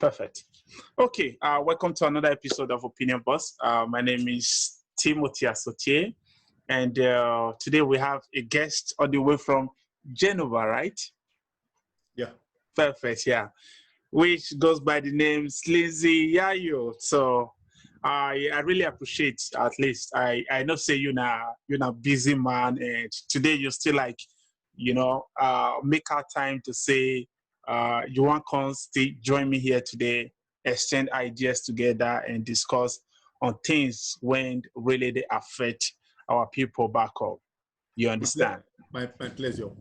Perfect. Okay, welcome to another episode of Opinion Boss. My name is Timothy Asotie, and today we have a guest all the way from Genova, right? Yeah. Perfect, yeah. Which goes by the name Slinzy Yayo. So I really appreciate, at least I know say you're not busy man, and today you still like, make our time to say you want to join me here today, exchange ideas together and discuss on things when really they affect our people back home. You understand? My pleasure.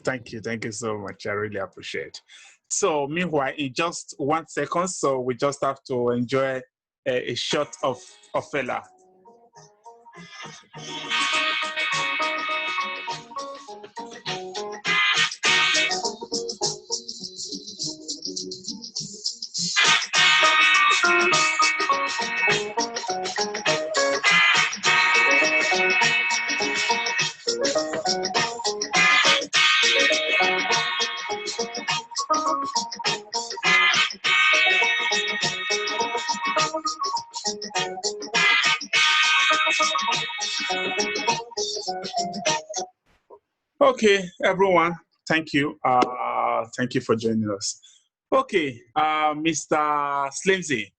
Thank you so much. I really appreciate. So meanwhile, in just 1 second, so we just have to enjoy a shot of Fela. Okay, everyone. Thank you. Thank you for joining us. Okay, Mr. Slimzy.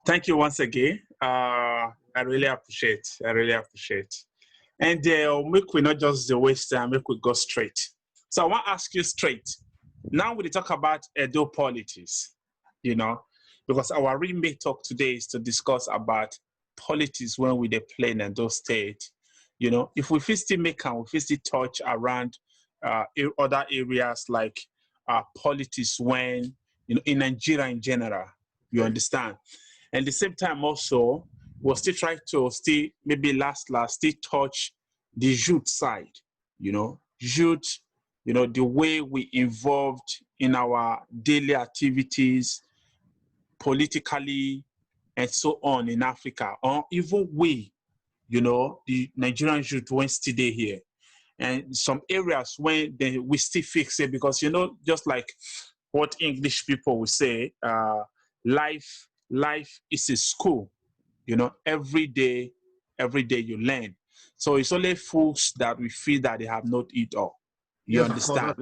Thank you once again. I really appreciate. And make we not just the waste time, make we go straight. So I want to ask you straight. Now we talk about Edo politics, because our remake talk today is to discuss about politics when we play in Edo State. If we still make and we still touch around other areas like politics when, in Nigeria in general, you understand? And at the same time also, we'll still try to maybe last, still touch the youth side, youth, the way we involved in our daily activities, politically, and so on in Africa, or even the Nigerian youth when still there here. And some areas when we still fix it because, just like what English people will say, life is a school. Every day you learn. So it's only fools that we feel that they have not eat all. You understand?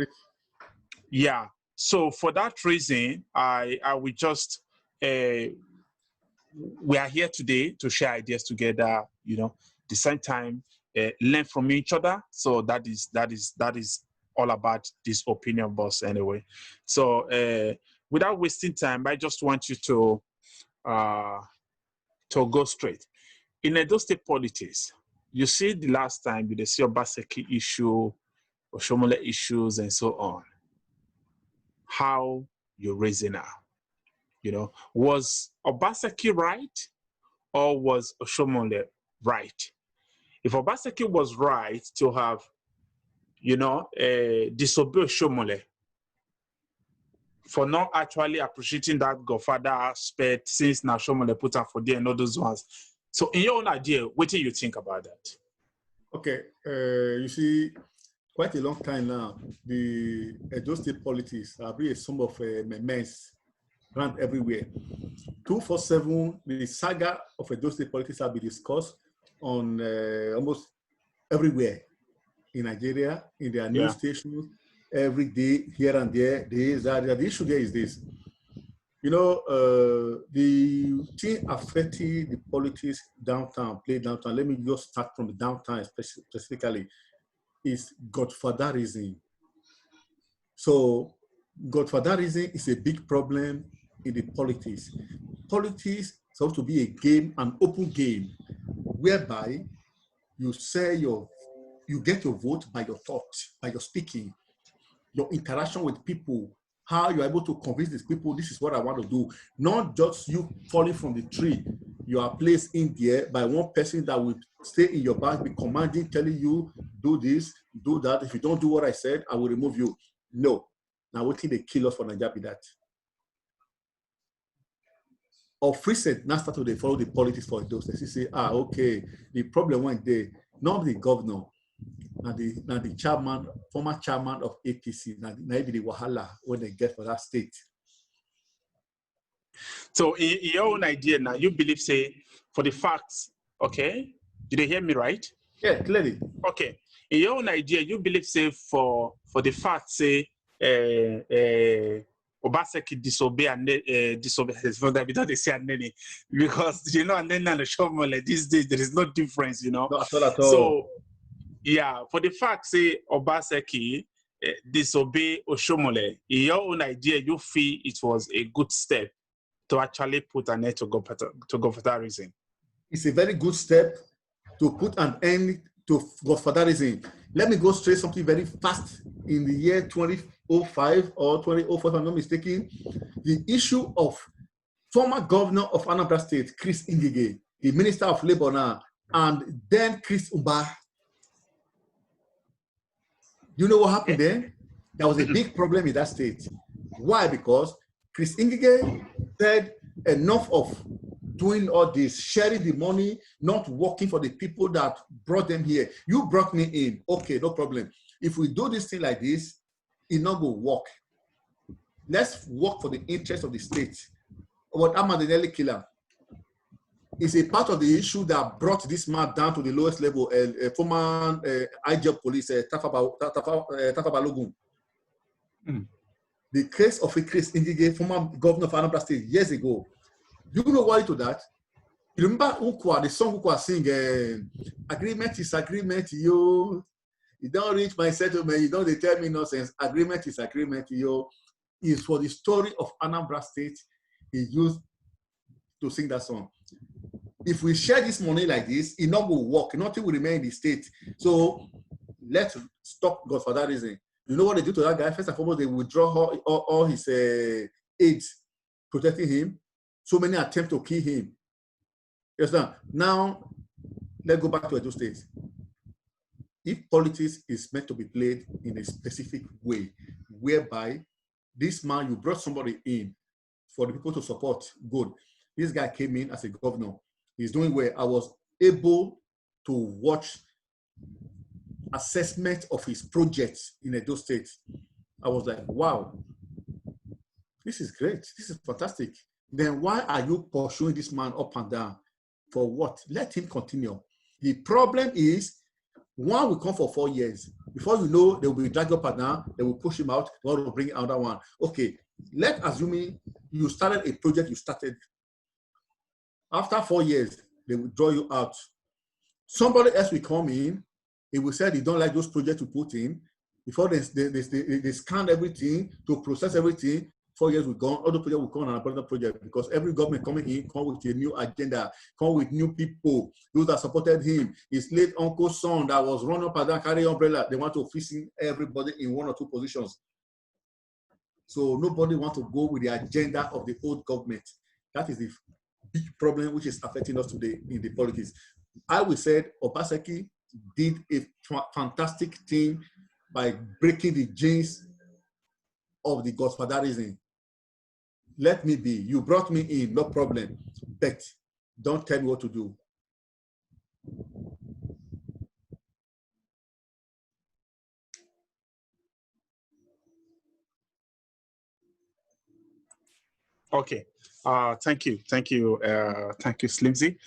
Yeah. So for that reason, I will just we are here today to share ideas together. The same time learn from each other. So that is all about this opinion boss anyway. So without wasting time, I just want you to go straight. In Edo State politics, you see the last time you see Obaseki issue, Oshomole issues, and so on. How you raising now? Was Obaseki right or was Oshomole right? If Obaseki was right to have, disobey Oshomole for not actually appreciating that Godfather aspect since now Oshomole put up for there and all those ones. So in your own idea, what do you think about that? Okay, you see, quite a long time now, the Edo State politics have been a sum of memes around everywhere. 247, the saga of Edo State politics have been discussed on almost everywhere in Nigeria, in their news stations, every day, here and there. The issue there is this. The thing affecting the politics downtown, let me just start from the downtown specifically, is godfatherism. So godfatherism is a big problem in the politics. Politics is supposed to be a game, an open game, whereby you get your vote by your thoughts, by your speaking, your interaction with people, how you're able to convince these people, this is what I want to do. Not just you falling from the tree. You are placed in there by one person that will stay in your back, be commanding, telling you, do this, do that. If you don't do what I said, I will remove you. No. Now, what think they kill us for Nigeria be that? Of recent, now start to follow the politics for those. They say, okay, the problem went there, not the governor. now the chairman, former chairman of APC, now maybe the wahala when they get for that state. So in your own idea now, you believe, say, for the facts, okay? Did they hear me right? Yeah, clearly. Okay. In your own idea, you believe, say, for the fact, say, Obaseki disobey and disobey because you know, and then the Shomole these days there is no difference, you know. Not at all, at all. So yeah, for the fact, say Obaseki disobey Oshomole, in your own idea, you feel it was a good step to actually put an end to godfatherism. It's a very good step to put an end to godfatherism. Let me go straight something very fast. In the year 2005 or 2004, if I'm not mistaken, the issue of former governor of Anambra State, Chris Ngige, the Minister of Labor now, and then Chris Umba. You know what happened there? There was a big problem in that state. Why? Because Chris Ngige said enough of doing all this, sharing the money, not working for the people that brought them here. You brought me in. Okay, no problem. If we do this thing like this, it not go work. Let's work for the interest of the state. What Amadinelli killer is a part of the issue that brought this man down to the lowest level. Former IGP police, Tafa Balogun. The case of a Chris Ngige, former governor of Anambra State, years ago. You know why to that? You remember Ukwa, the song Ukwa sing, agreement is agreement, yo. You don't reach my settlement, you don't tell me nonsense. Agreement is agreement, yo. Is for the story of Anambra State, he used to sing that song. If we share this money like this, it not will work, nothing will remain in the state. So let's stop godfatherism. You know what they do to that guy? First and foremost, they withdraw all his aides protecting him. So many attempts to kill him. Yes, now, let's go back to Edo State. If politics is meant to be played in a specific way, whereby this man, you brought somebody in for the people to support, good. This guy came in as a governor. He's doing well. I was able to watch assessment of his projects in Edo State. I was like, wow, this is great. This is fantastic. Then why are you pursuing this man up and down? For what? Let him continue. The problem is, one will come for 4 years. Before you know, they will be dragged up and down. They will push him out. They will bring another one. Okay, let's assume you started a project you started. After 4 years, they will draw you out. Somebody else will come in. He will say they don't like those projects to put in. Before they scan everything to process everything. 4 years will go, other project will come on another project, because every government coming in come with a new agenda, come with new people, those that supported him. His late uncle's son that was run up and down, carry umbrella, they want to fix in everybody in 1 or 2 positions. So nobody wants to go with the agenda of the old government. That is the big problem which is affecting us today in the politics. I would say Obaseki did a fantastic thing by breaking the genes of the godfatherism. Let me be. You brought me in, no problem. But don't tell me what to do. Okay. Thank you, Slimzy.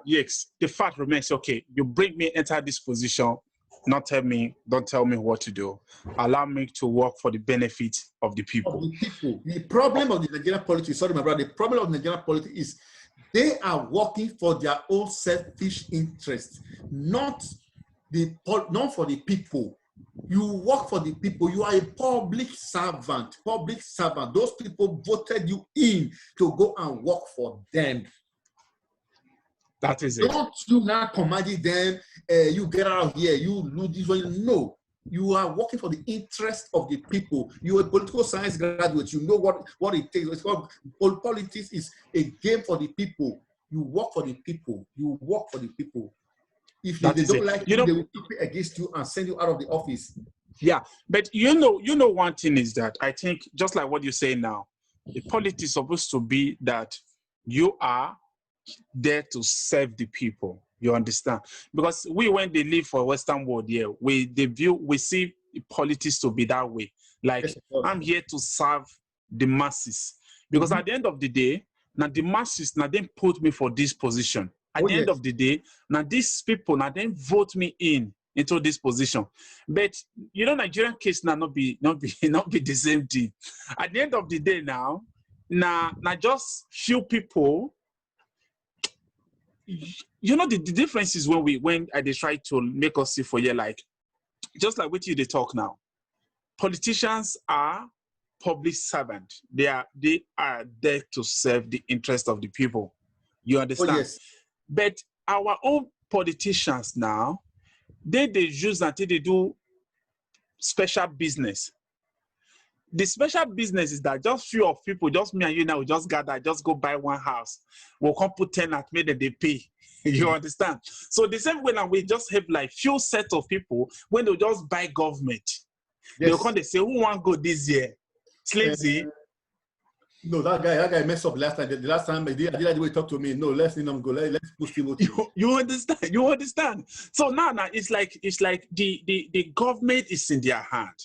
Yes, the fact remains, okay, you bring me into this position, don't tell me what to do. Allow me to work for the benefit of the people. The problem of the Nigerian politics, sorry, my brother, the problem of Nigerian politics is they are working for their own selfish interests, not for the people. You work for the people. You are a public servant. Those people voted you in to go and work for them. That is it. Don't you now command them, you get out of here, you lose this one. No, you are working for the interest of the people. You're a political science graduate. You know what it takes. It's called, politics is a game for the people. You work for the people. You work for the people. If they don't like you, they will keep it against you and send you out of the office. Yeah, but you know one thing is that I think, just like what you say now, the politics is supposed to be that you are there to serve the people, You understand? Because when they live for Western world, yeah, we see politics to be that way. Like, Yes, I'm here to serve the masses. Because at the end of the day, now the masses now then put me for this position. At the end of the day, now these people now then vote me into this position. But you know, Nigerian case now not be the same thing. At the end of the day now just few people. You know, the difference is when they try to make us see for you, like, just like what you they talk now. Politicians are public servants. They are there to serve the interest of the people. You understand? Oh, yes. But our own politicians now, they use until they do special business. The special business is that just few of people, just me and you now, we just gather, just go buy one house. We'll come put 10 at me, then they pay. You understand? So the same way now, we just have like few sets of people when they just buy government. Yes. They'll come, they say, who want to go this year? Slimzy. No, that guy messed up last time. The last time I did the way he talked to me. No, let's let him go. Let's push people. You understand? You understand? So now it's like the government is in their hand,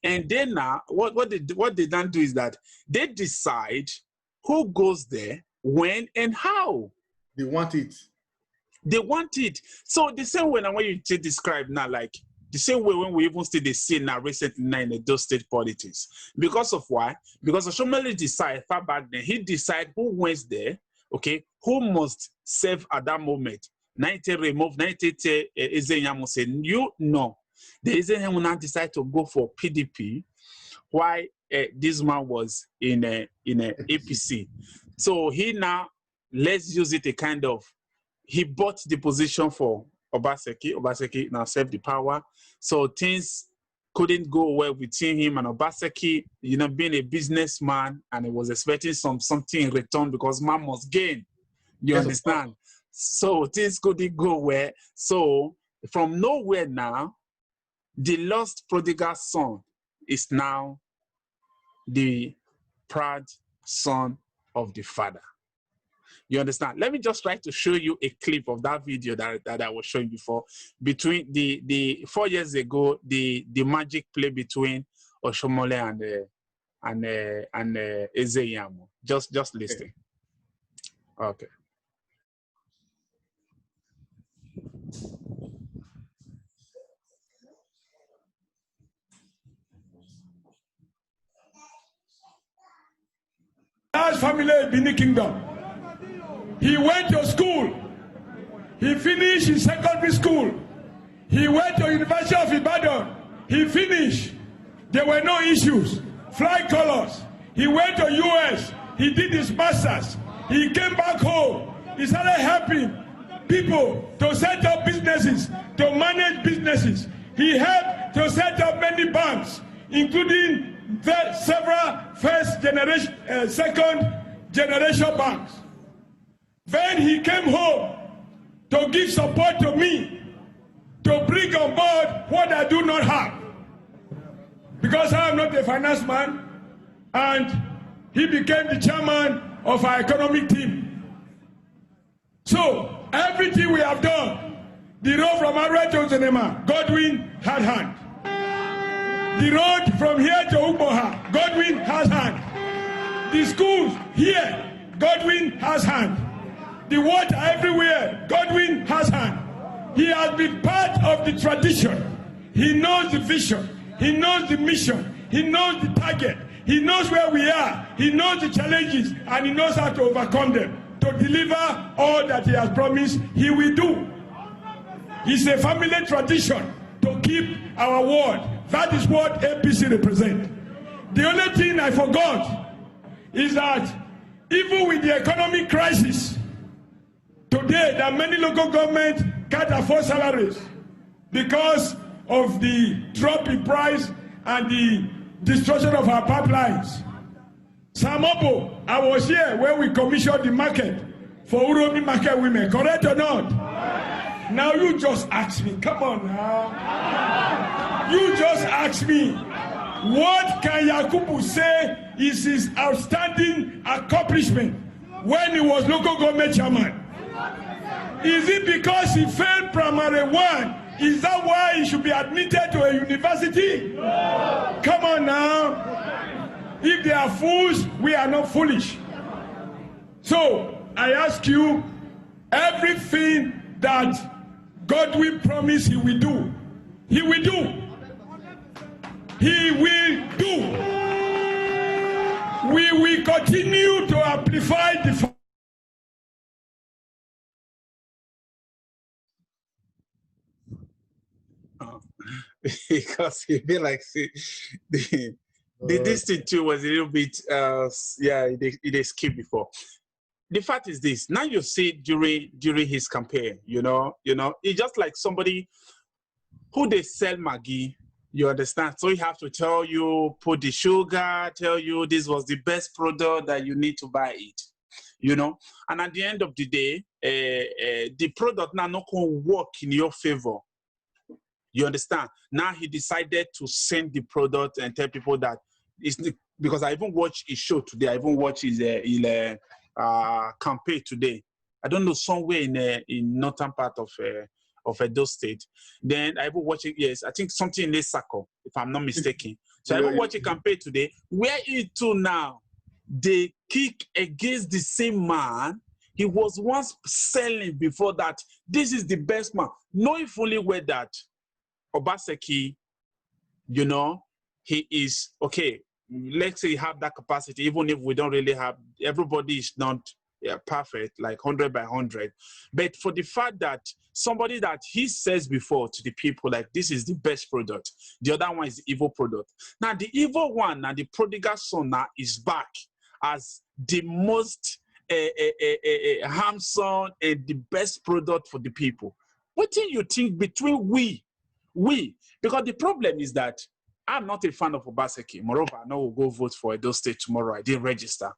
and then now what they don't do is that they decide who goes there, when, and how. They want it. They want it. So the same way now when you describe now, like the same way when we even see the scene now recently now in those state politics. Because of why? Because Oshiomhole decide far back then, he decide who wins there, okay, who must serve at that moment. 90 remove, 90 Ezeyamu say, you know. The Ezeyamu now decide to go for PDP, why this man was in a APC. So he now, let's use it a kind of, he bought the position for Obaseki. Obaseki now served the power. So things couldn't go well between him and Obaseki, you know, being a businessman, and he was expecting something in return because man must gain. You understand? So things couldn't go well. So from nowhere now, the lost prodigal son is now the proud son of the father. You understand? Let me just try to show you a clip of that video that I was showing before. Between the 4 years ago, the magic play between Oshiomhole and Ezeyamu. Just listen. Okay. Large family in Benin Kingdom. He went to school. He finished his secondary school. He went to University of Ibadan. He finished. There were no issues. Fly colors. He went to US. He did his masters. He came back home. He started helping people to set up businesses, to manage businesses. He helped to set up many banks, including several first generation, second generation banks. Then he came home to give support to me, to bring on board what I do not have. Because I am not a finance man, and he became the chairman of our economic team. So everything we have done, the road from Abra to Zenema, Godwin had hand. The road from here to Ukboha, Godwin has hand. The schools here, Godwin has hand. The water everywhere, Godwin has hand. He has been part of the tradition. He knows the vision. He knows the mission. He knows the target. He knows where we are. He knows the challenges, and he knows how to overcome them. To deliver all that he has promised, he will do. It's a family tradition to keep our word. That is what APC represents. The only thing I forgot is that even with the economic crisis, today there are many local governments can't afford salaries because of the drop in price and the destruction of our pipelines. Samopo, I was here when we commissioned the market for Uromi market women. Correct or not? Now you just ask me. Come on now. You just ask me. What can Yakubu say is his outstanding accomplishment when he was local government chairman? Is it because he failed primary one? Is that why he should be admitted to a university? No. Come on now. If they are fools, we are not foolish. So I ask you, everything that God will promise he will do. He will do. He will do. We will continue to amplify the because he feel like see, this thing too was a little bit yeah, it escaped before. The fact is this: now you see during his campaign, you know, it's just like somebody who they sell Maggi. You understand? So he have to tell you, put the sugar, tell you this was the best product that you need to buy it. You know, and at the end of the day, the product now not going to work in your favor. You understand? Now he decided to send the product and tell people that it's because I even watched his show today. I even watched his campaign today. I don't know, somewhere in northern part of Edo State. Then I even watched it. Yes, I think something in Lesako, if I'm not mistaken. So I even watched a campaign today. Where it to now? They kick against the same man he was once selling before that. This is the best man, knowing fully well that Obaseki, you know, he is okay. Let's say you have that capacity, even if we don't really have, everybody is not perfect, like 100 by 100. But for the fact that somebody that he says before to the people, like this is the best product, the other one is the evil product. Now the evil one, now the prodigal son now is back as the most handsome and the best product for the people. What do you think between we? Because the problem is that I'm not a fan of Obaseki. Moreover, I know we'll go vote for Edo State tomorrow. I didn't register.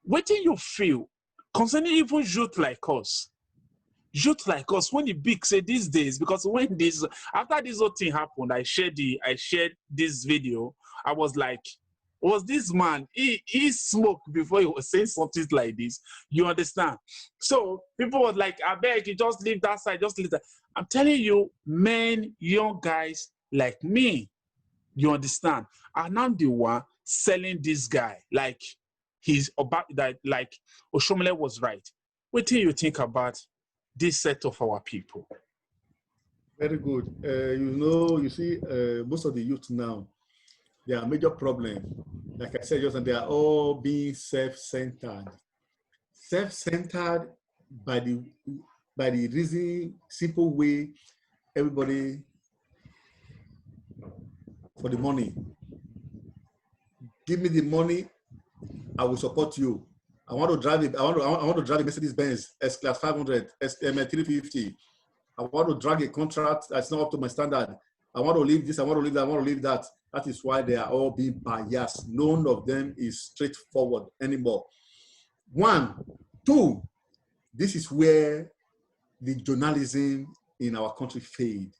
What do you feel concerning even youth like us? Youth like us, when the big say these days, because when this, after this whole thing happened, I shared this video. I was like, was this man, he smoked before he was saying something like this. You understand? So people was like, I beg you, just leave that side, just leave that. I'm telling you, men, young guys like me, you understand, are now the one selling this guy like he's about that, like Oshomole was right. What do you think about this set of our people? Very good. You know, you see, most of the youth now, there are major problems. Like I said just now, they are all being self-centered. Self-centered by the reason, simple way, everybody for the money. Give me the money, I will support you. I want to drive it. I want to drive a Mercedes-Benz S-Class 500, 350. I want to drag a contract that's not up to my standard. I want to leave this, I want to leave that, I want to leave that. That is why they are all being biased. None of them is straightforward anymore. One. Two, this is where the journalism in our country failed.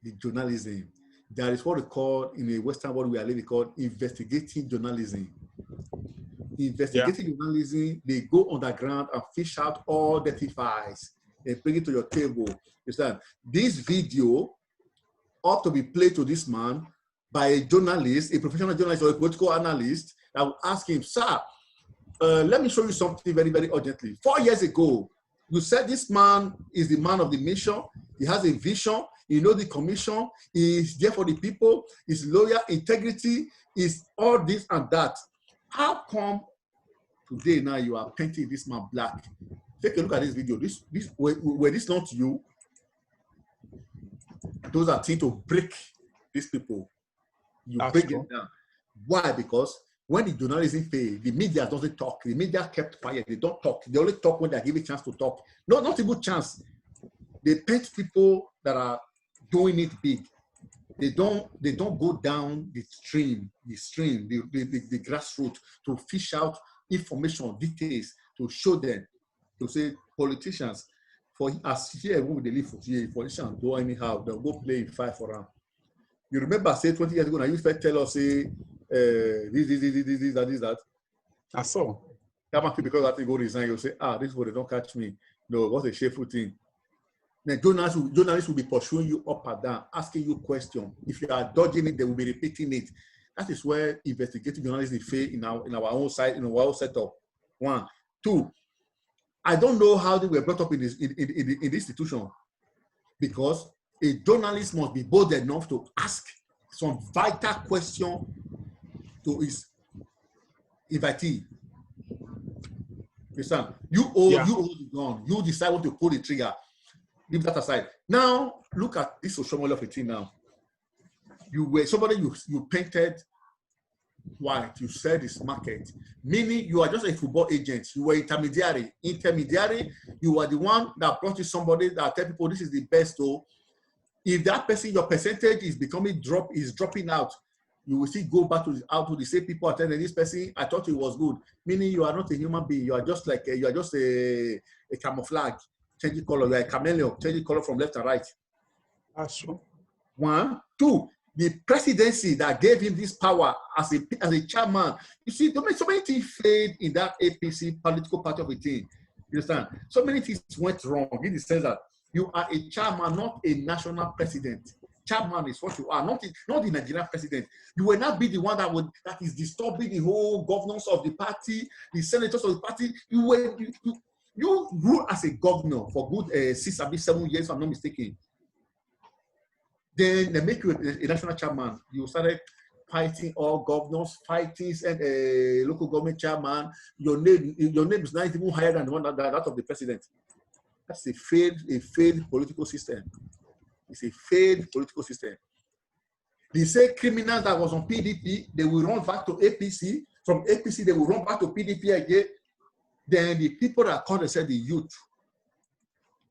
The journalism. There is what we call, in the Western world we are living, called investigating journalism. Investigating journalism, they go underground and fish out all dirty files and bring it to your table. You understand? This video ought to be played to this man by a journalist, a professional journalist or a political analyst that will ask him, sir, let me show you something very, very urgently. 4 years ago, you said this man is the man of the mission. He has a vision. He knows the commission. He is there for the people. He's loyal, integrity, is all this and that. How come today now you are painting this man black? Take a look at this video. Were this not you? Those are things to break these people. You break them down. Why? Because when the journalism failed, the media doesn't talk. The media kept quiet. They don't talk. They only talk when they are given a chance to talk. No, not a good chance. They paint people that are doing it big. They don't go down the stream, the grassroots to fish out information, details, to show them, to say politicians, for as here when they live for here, politicians go anyhow, they'll go play in 5 for round. You remember, say 20 years ago, now you first tell us, say, this, that. I saw. Because I think go resign, you'll say, this is what they don't catch me. No, what's a shameful thing? Then journalists will be pursuing you up and down, asking you questions. If you are dodging it, they will be repeating it. That is where investigative journalism fail in our own side, in our own setup. 1, 2. I don't know how they were brought up in this institution, because a journalist must be bold enough to ask some vital question to his invitee. Understand? You hold the gun. You decide when to pull the trigger. Leave that aside. Now look at this social model of a thing. Now you were somebody you painted white. You said it's market, meaning you are just a football agent. You were intermediary. You are the one that brought you somebody that tell people this is the best. So if that person, your percentage is dropping out, you will still go back to the same people attending this person. I thought it was good. Meaning you are not a human being. You are just like a camouflage, changing color. You are a chameleon, changing color from left and right. That's true. 1, 2. The presidency that gave him this power as a chairman. You see, so many things failed in that APC political party of a thing. You understand? So many things went wrong in the sense that you are a chairman, not a national president. Chairman is what you are, not the Nigerian president. You will not be the one that is disturbing the whole governors of the party, the senators of the party. You rule as a governor for good 6 or 7 years, if I'm not mistaken. Then they make you a national chairman. You started fighting all governors, fighting a local government chairman. Your name is not even higher than the one that of the president. That's a failed political system. It's a failed political system. They say criminals that was on PDP, they will run back to APC. From APC, they will run back to PDP again. Then the people that call themselves the youth,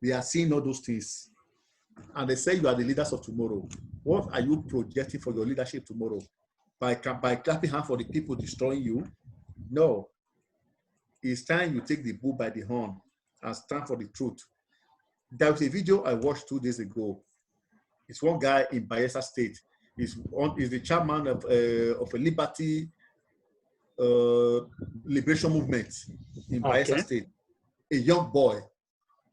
they are seeing all those things. And they say you are the leaders of tomorrow. What are you projecting for your leadership tomorrow? By clapping hands for the people destroying you? No. It's time you take the bull by the horn and stand for the truth. There was a video I watched 2 days ago. It's one guy in Bayelsa State. He's the chairman of a liberty liberation movement in Bayelsa State. A young boy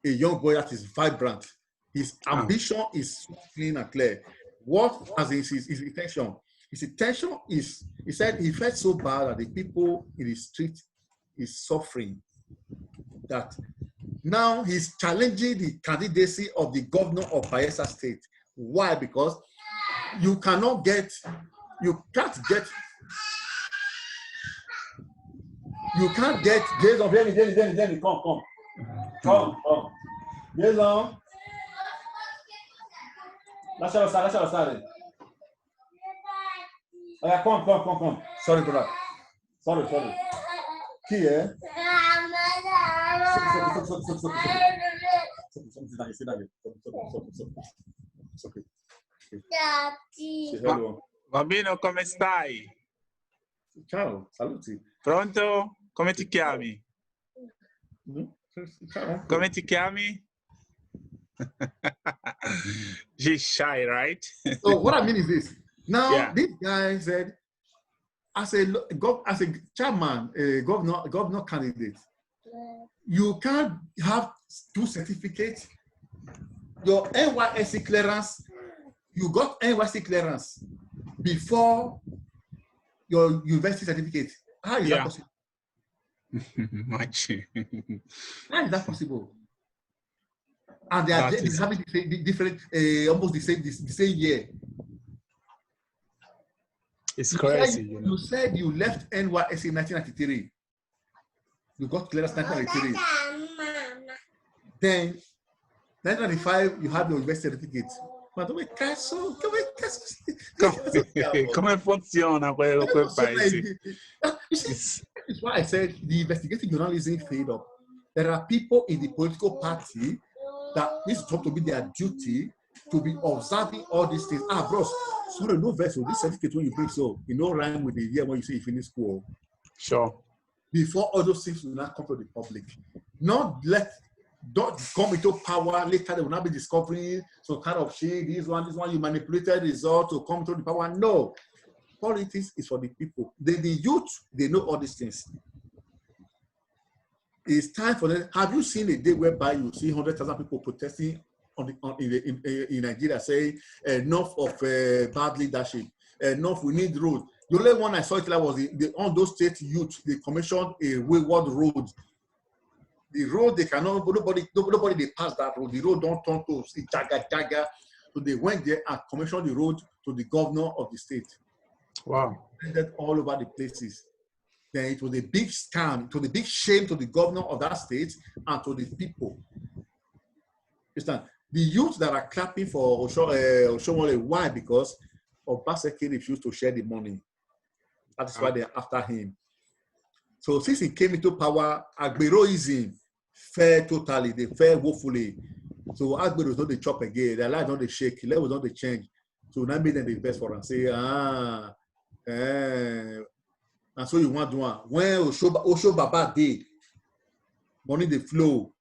that is vibrant. His ambition is clean and clear. What as his intention? His intention is, he said he felt so bad that the people in the street is suffering, that now he's challenging the candidacy of the governor of Bayelsa State. Why? Because you can't get Jason, Jenny, come. Jason. Lascialo stare. Come. Sorry, brother. Sorry. Chi è? Bambino, come stai? Ciao, saluti. Pronto? Come ti chiami? Ciao. Come ti chiami? She's shy, right? So what I mean is this. Now, this guy said, as a chairman, a governor candidate, you can't have 2 certificates. Your NYSC clearance, you got NYSC clearance before your university certificate. How is that possible? Much. How is that possible? And they are having different, almost the same year. It's crazy. You said you left NYSC in 1993. You got clearance in 1993. Then, 1995, you have your university certificate. Ma dove cazzo? Come funziona quel paese? That's why I said the investigative journalism failed up. There are people in the political party that this is to be their duty to be observing all these things. Bros, sorry, no vessel. This certificate when you bring so, you know, rhyme with the year when you say you finish school. Sure. Before all those things will not come to the public. Don't come into power later. They will not be discovering some kind of shit. This one, you manipulated result to come to the power. No, politics is for the people. The youth, they know all these things. It's time for them. Have you seen a day whereby you see 100,000 people protesting in Nigeria saying enough of bad leadership, enough, we need roads. The only one I saw it was on those state youth, they commissioned a wayward road. The road, they cannot, nobody they pass that road. The road don't turn to jaga. So they went there and commissioned the road to the governor of the state. Wow. All over the places. Then it was a big scam, it was a big shame to the governor of that state and to the people. Understand? The youth that are clapping for Oshomole, why? Because Obaseki refused to share the money. That is why they're after him. So since he came into power, Agberoism fell totally, they fell woefully. So Agbero was not the chop again, their life not the shake, their life was not the change. So now made them the best for them. Say, and so you want to one. When Osho Baba did, money they flow.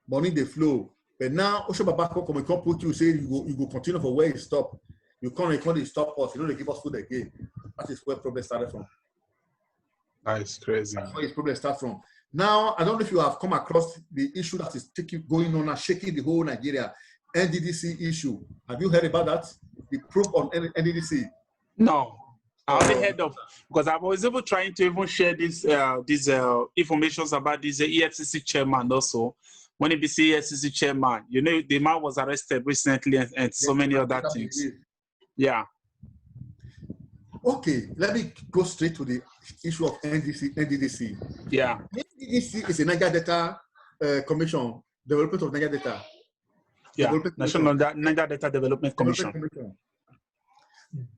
But now Osho Baba come put you, say you go continue for where you stop. You can't stop us, you know they give us food again. That is where problem started from. That is crazy. That's where his problem starts from. Now, I don't know if you have come across the issue that is going on and shaking the whole Nigeria, NDDC issue. Have you heard about that? The proof on NDDC? No, I only heard of, because I was able trying to even share these information about this EFCC chairman also. When he became EFCC chairman, you know, the man was arrested recently and so many other things. Yeah. Okay, let me go straight to the issue of NDDC. Yeah. NDDC is a Niger Data Commission, development of Niger Data. Yeah, National Niger Data Development Commission.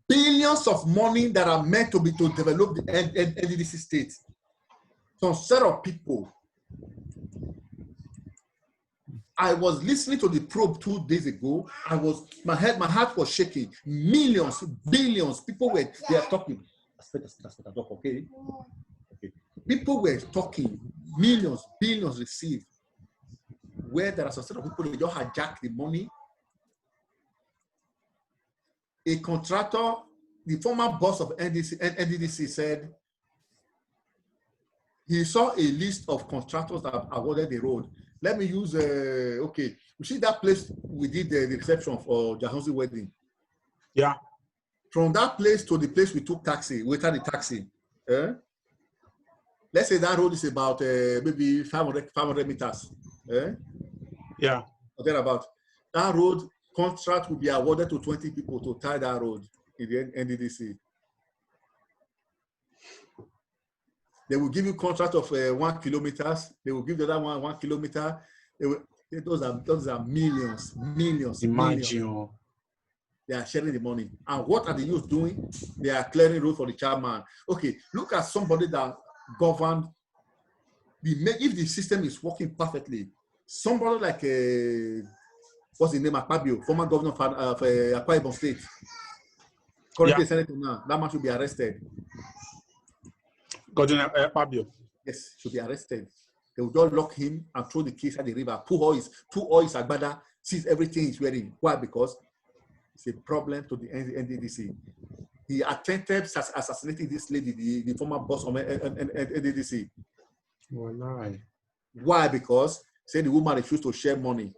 Billions of money that are meant to develop the NDDC state. Some set of people. I was listening to the probe 2 days ago. My heart was shaking. Millions, billions, people were talking. Okay. People were talking. Millions, billions received. Where there are some set of people, they just hijack the money. A contractor, the former boss of NDDC said he saw a list of contractors that awarded the road. Let me use, okay, you see that place we did the reception for Jahansi wedding? Yeah. From that place to the place we took taxi, we waited the taxi. Let's say that road is about maybe 500 meters. Yeah. Or thereabout. That road contract will be awarded to 20 people to tie that road in the NDDC. They will give you contract of 1 kilometer. They will give the other 1 kilometer. Those are millions. Imagine. Millions. They are sharing the money. And what are the youth doing? They are clearing road for the chairman. Okay, look at somebody that governed. If the system is working perfectly, somebody like what's the name? Akpabio, former governor of Akwa Ibom State, currently senator now. That man should be arrested. Governor Akpabio. Yes, should be arrested. They will just lock him and throw the keys at the river. Two oils, Agbada, sees everything he's wearing. Why? Because it's a problem to the NDDC. He attempted assassinating this lady, the former boss of NDDC. Why? Because say the woman refused to share money.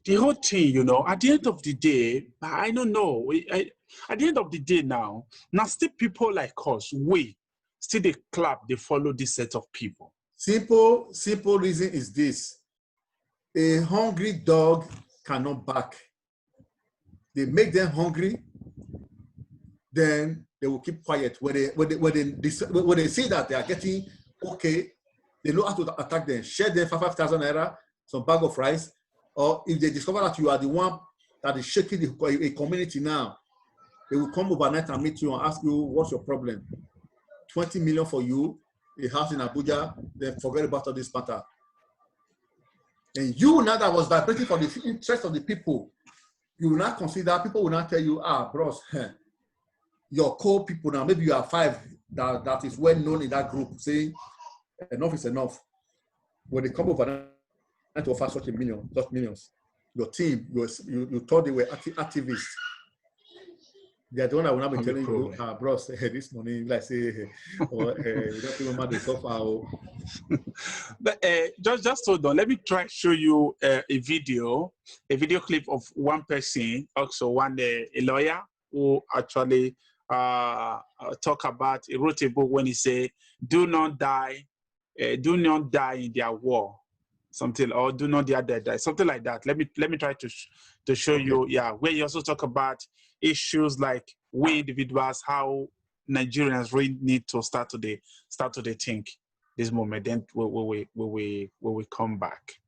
The whole thing, you know, at the end of the day, I don't know. At the end of the day now still people like us, we still they clap, they follow this set of people. Simple reason is this. A hungry dog cannot bark. They make them hungry, then they will keep quiet. When they see that they are getting okay, they know how to attack them. Share them for 5,000 naira, some bag of rice. Or if they discover that you are the one that is shaking a community now, they will come overnight and meet you and ask you, what's your problem? 20 million for you, a house in Abuja, then forget about all this matter. And you, now that was vibrating for the interest of the people, you will not consider, people will not tell you, bros, your core people now, maybe you are 5 that is well known in that group, saying, enough is enough. When they come overnight, to offer such just millions. Your team, you thought they were activists. They are the one that will not be telling you, bros, this morning, like say, or you don't remember the sofa. But just hold on. Let me try to show you a video clip of one person, also a lawyer who actually talk about. He wrote a book when he say, "Do not die in their war," something, or "Do not die," something like that. Let me try to show you. Yeah, where you also talk about issues like we individuals, how Nigerians really need to start to think this moment. Then we will come back.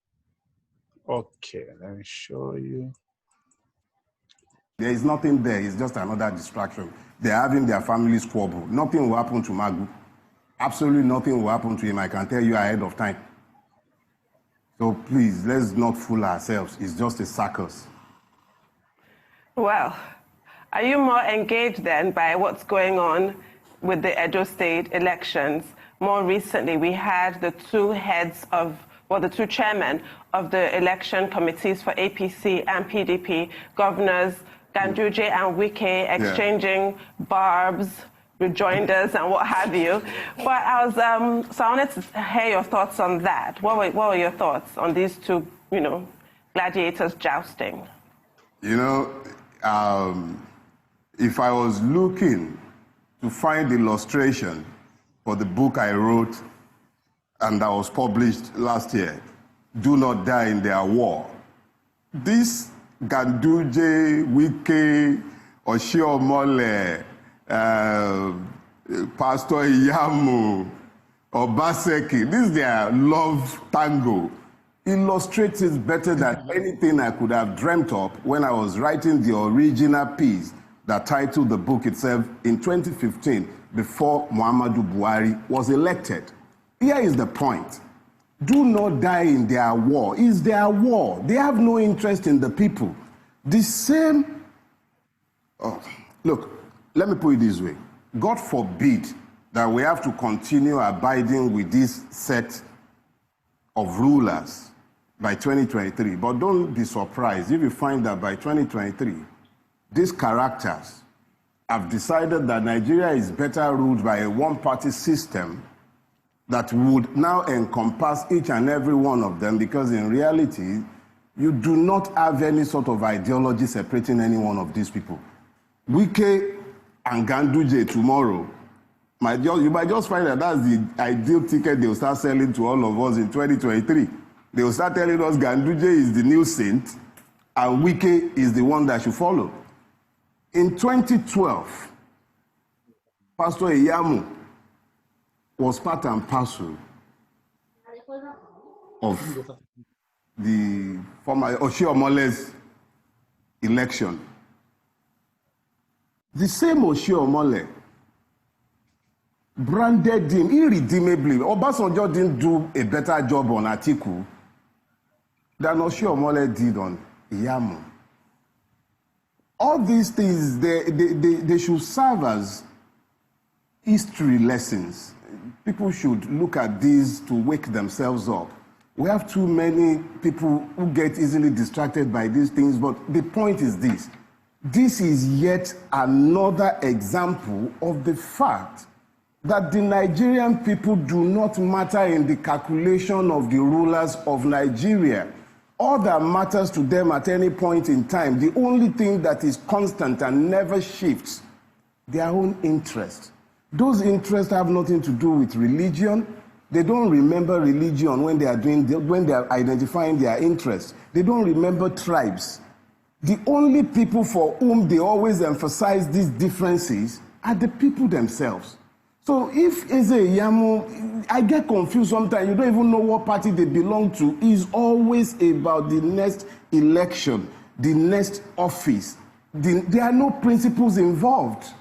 Okay, let me show you. There is nothing there. It's just another distraction. They're having their family squabble. Nothing will happen to Magu. Absolutely nothing will happen to him. I can tell you ahead of time. So please, let's not fool ourselves. It's just a circus. Well, are you more engaged then by what's going on with the Edo State elections? More recently, we had the two chairmen of the election committees for APC and PDP, Governors Ganduje and Wike, exchanging barbs, rejoinders, and what have you. But I wanted to hear your thoughts on that. What were your thoughts on these two, gladiators jousting? If I was looking to find illustration for the book I wrote and that was published last year, Do Not Die in Their War, this Ganduje, Wike, Oshiomhole, Pastor Iyamu, Obaseki, this is their love tango, illustrates it better than anything I could have dreamt of when I was writing the original piece that titled the book itself in 2015, before Muhammadu Buhari was elected. Here is the point. Do not die in their war. It's their war. They have no interest in the people. The same... look, let me put it this way. God forbid that we have to continue abiding with this set of rulers by 2023. But don't be surprised if you find that by 2023, these characters have decided that Nigeria is better ruled by a one-party system that would now encompass each and every one of them, because in reality, you do not have any sort of ideology separating any one of these people. Wike and Ganduje tomorrow, you might just find that that's the ideal ticket they'll start selling to all of us in 2023. They'll start telling us Ganduje is the new saint and Wike is the one that should follow. In 2012, Pastor Iyamu was part and parcel of the former Oshiomhole's election. The same Oshiomhole branded him irredeemably. Obasanjo didn't do a better job on Atiku than Oshiomhole did on Iyamu. All these things, they should serve as history lessons. People should look at these to wake themselves up. We have too many people who get easily distracted by these things, but the point is this. This is yet another example of the fact that the Nigerian people do not matter in the calculation of the rulers of Nigeria. All that matters to them at any point in time, the only thing that is constant and never shifts, their own interest. Those interests have nothing to do with religion. They don't remember religion when they are identifying their interests. They don't remember tribes. The only people for whom they always emphasize these differences are the people themselves. So if Eze Iyamu, I get confused sometimes, you don't even know what party they belong to, is always about the next election, the next office. There are no principles involved.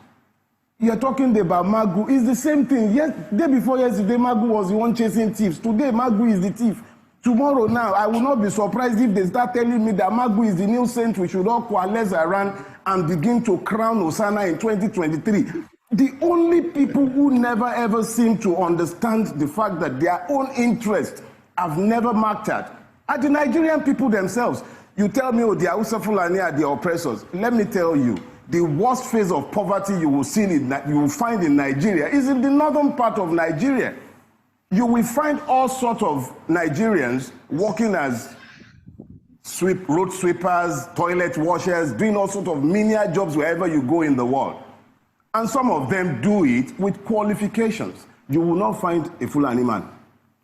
You're talking about Magu. It's the same thing. Day before yesterday, Magu was the one chasing thieves. Today, Magu is the thief. Tomorrow now, I will not be surprised if they start telling me that Magu is the new saint we should all coalesce around and begin to crown Hosanna in 2023. The only people who never ever seem to understand the fact that their own interests have never mattered are the Nigerian people themselves. You tell me, oh, the Hausa Fulani are the oppressors. Let me tell you, the worst phase of poverty you will find in Nigeria is in the northern part of Nigeria. You will find all sorts of Nigerians working as road sweepers, toilet washers, doing all sorts of menial jobs wherever you go in the world. And some of them do it with qualifications. You will not find a Fulani man,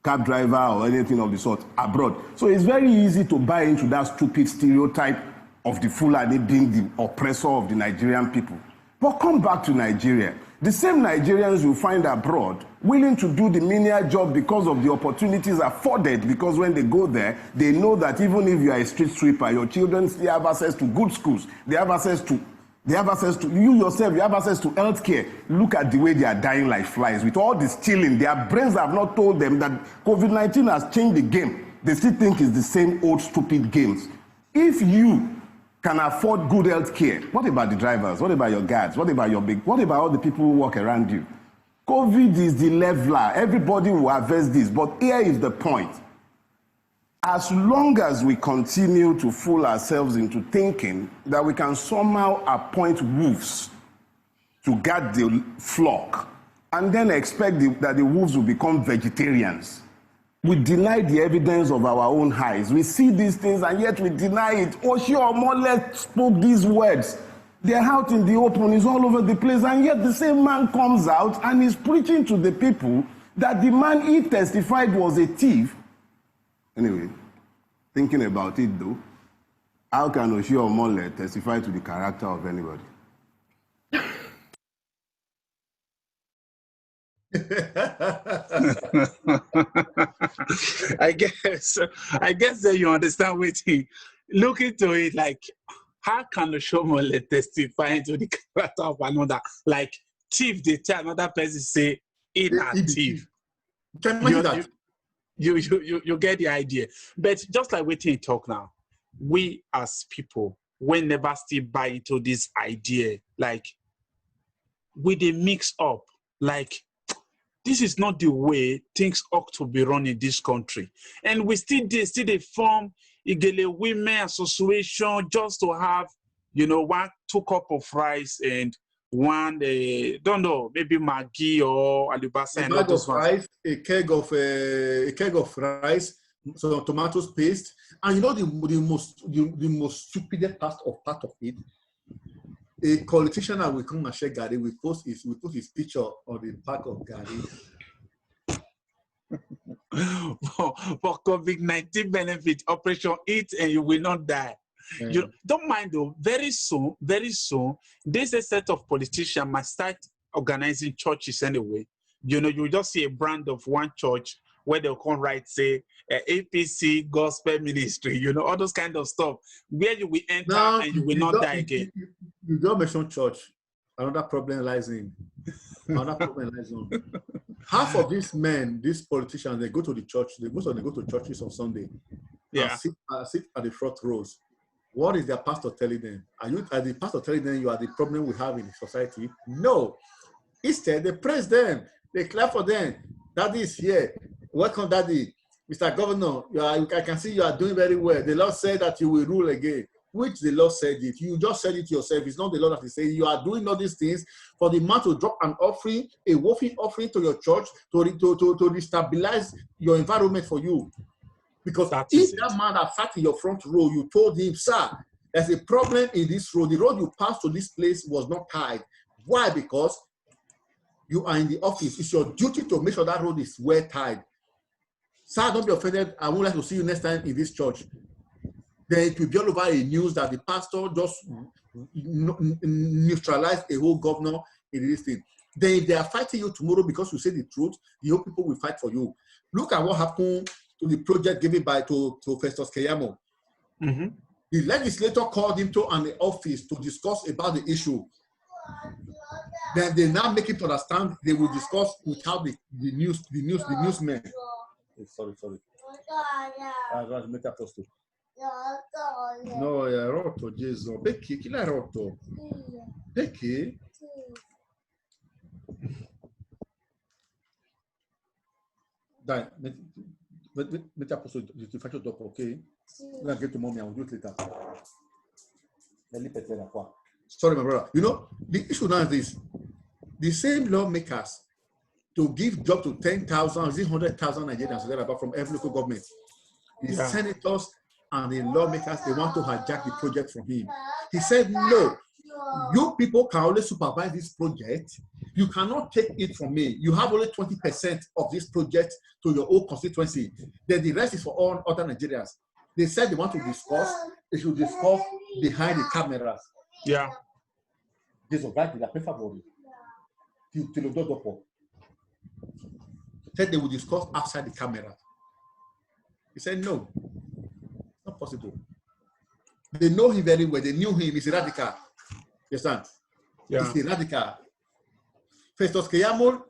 cab driver or anything of the sort abroad. So it's very easy to buy into that stupid stereotype of the Fulani being the oppressor of the Nigerian people. But come back to Nigeria. The same Nigerians you find abroad willing to do the menial job because of the opportunities afforded, because when they go there, they know that even if you are a street sweeper, your children still have access to good schools. They have access to you yourself, you have access to health care. Look at the way they are dying like flies. With all this stealing, their brains have not told them that COVID-19 has changed the game. They still think it's the same old stupid games. If you can afford good health care, what about the drivers? What about your guards? What about all the people who work around you? COVID is the leveler. Everybody will harvest this. But here is the point. As long as we continue to fool ourselves into thinking that we can somehow appoint wolves to guard the flock and then expect that the wolves will become vegetarians, we deny the evidence of our own eyes. We see these things and yet we deny it. Oshiomhole spoke these words. They're out in the open, it's all over the place, and yet the same man comes out and is preaching to the people that the man he testified was a thief. Anyway, thinking about it though, how can Oshiomhole testify to the character of anybody? I guess that you understand what he look into it like, how can Oshiomhole testify to the character of another? Like thief, they tell another person say it a thief. Can you imagine that? You get the idea. But just like we talk now, we as people, we never still buy into this idea. Like we they mix up. Like this is not the way things ought to be run in this country. And we still they form Igele Women Association just to have, 1-2 cup of rice and one, don't know, maybe Maggi or Alibasa and all those ones. A keg of rice, some tomato paste, and the most stupid part of it. A politician that will come and share Gary, we put his picture on the back of Gary. For COVID-19 benefit, Operation Eat and you will not die. You don't mind though, very soon, there's a set of politicians might start organizing churches anyway. You just see a brand of one church where they'll come right, say, APC Gospel Ministry, all those kind of stuff, where you will enter and you will not die again. You don't mention church. Another problem lies in. Half of these men, these politicians, they go to the church. Most of them go to churches on Sunday. Yeah. And sit at the front rows. What is their pastor telling them? Are the pastor telling them you are the problem we have in the society? No. Instead, they praise them. They clap for them. Daddy is here. Welcome, Daddy. Mr. Governor, I can see you are doing very well. The Lord said that you will rule again. Which the Lord said it. You just said it yourself. It's not the Lord that is saying. You are doing all these things for the man to drop an offering, a woeful offering to your church to destabilize your environment for you. Because if that man that sat in your front row, you told him, sir, there's a problem in this road. The road you passed to this place was not tied. Why? Because you are in the office. It's your duty to make sure that road is well tied. Sir, don't be offended. I would like to see you next time in this church. Then it will be all over a news that the pastor just neutralized a whole governor in this thing. Then if they are fighting you tomorrow because you say the truth, the whole people will fight for you. Look at what happened to the project given to Festus Keyamo. Mm-hmm. The legislator called him to an office to discuss about the issue. Then they now make it to understand they will discuss without the newsmen. Oh, sorry. No, è rotto Gesù. Perché? Chi l'ha rotto? Perché? Dai, metti a posto, ti faccio dopo, ok? Sì. Anche tu, mommy, un due later. È lì per te, qua. Sorry, my brother. You know, the issue now is this. The same lawmakers to give job to 10,000, 100,000 Nigerians from every local government. The senators and the lawmakers, they want to hijack the project from him. He said, no, you people can only supervise this project. You cannot take it from me. You have only 20% of this project to your own constituency. Then the rest is for all other Nigerians. They said they want to discuss, they should discuss behind the cameras. Yeah. This is right, they are favorable. Said they would discuss outside the camera. He said, no, not possible. They know him very well. They knew him. He's a radical. You understand? Yeah. He's a radical. Festus Keyamo